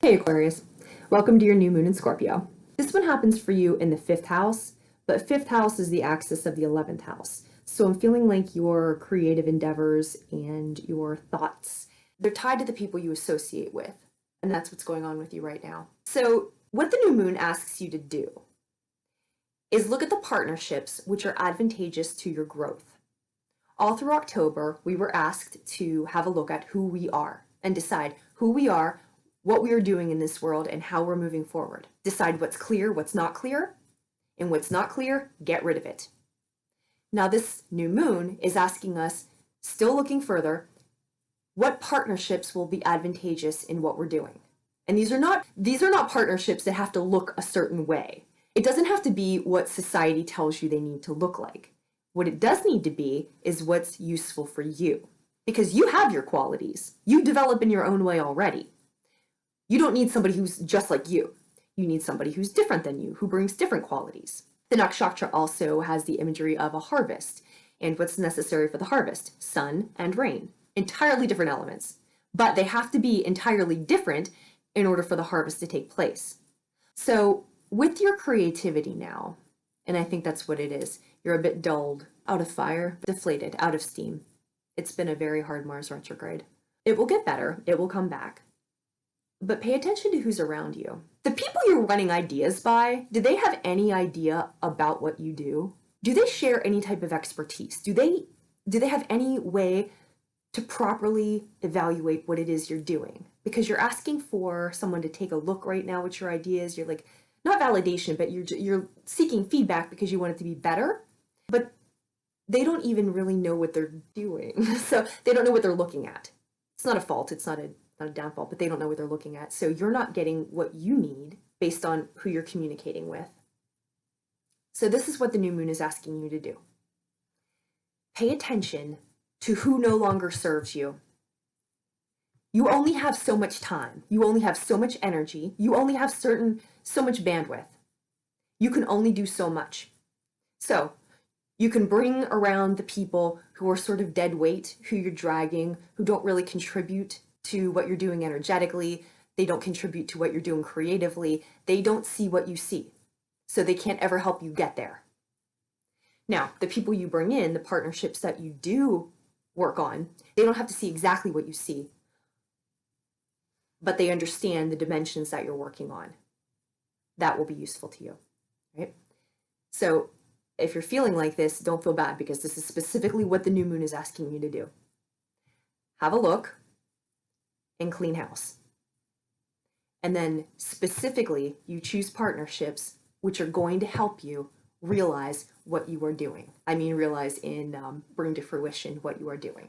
Hey Aquarius, welcome to your new moon in Scorpio. This one happens for you in the fifth house, but fifth house is the axis of the 11th house. So I'm feeling like your creative endeavors and your thoughts, they're tied to the people you associate with. And that's what's going on with you right now. So what the new moon asks you to do is look at the partnerships which are advantageous to your growth. All through October, we were asked to have a look at who we are and decide who we are, what we are doing in this world, and how we're moving forward. Decide what's clear, what's not clear, and what's not clear, get rid of it. Now, this new moon is asking us, still looking further, what partnerships will be advantageous in what we're doing. And these are not partnerships that have to look a certain way. It doesn't have to be what society tells you they need to look like. What it does need to be is what's useful for you, because you have your qualities. You develop in your own way already. You don't need somebody who's just like you. You need somebody who's different than you, who brings different qualities. The nakshatra also has the imagery of a harvest, and what's necessary for the harvest? Sun and rain. Entirely different elements, but they have to be entirely different in order for the harvest to take place. So with your creativity now, and I think that's what it is, you're a bit dulled, out of fire, deflated, out of steam. It's been a very hard Mars retrograde. It will get better, it will come back. But pay attention to who's around you. The people you're running ideas by, do they have any idea about what you do? Do they share any type of expertise? Do they have any way to properly evaluate what it is you're doing? Because you're asking for someone to take a look right now at your ideas. You're like, not validation, but you're seeking feedback because you want it to be better. But they don't even really know what they're doing. So they don't know what they're looking at. It's not a fault. It's not a downfall, but they don't know what they're looking at. So you're not getting what you need based on who you're communicating with. So this is what the new moon is asking you to do. Pay attention to who no longer serves you. You only have so much time. You only have so much energy. You only have so much bandwidth. You can only do so much. So you can bring around the people who are sort of dead weight, who you're dragging, who don't really contribute to what you're doing energetically. They don't contribute to what you're doing creatively. They don't see what you see. So they can't ever help you get there. Now, the people you bring in, the partnerships that you do work on, they don't have to see exactly what you see, but they understand the dimensions that you're working on. That will be useful to you, right? So if you're feeling like this, don't feel bad, because this is specifically what the new moon is asking you to do. Have a look and clean house. And then specifically, you choose partnerships which are going to help you realize what you are doing. I mean, realize in bring to fruition what you are doing.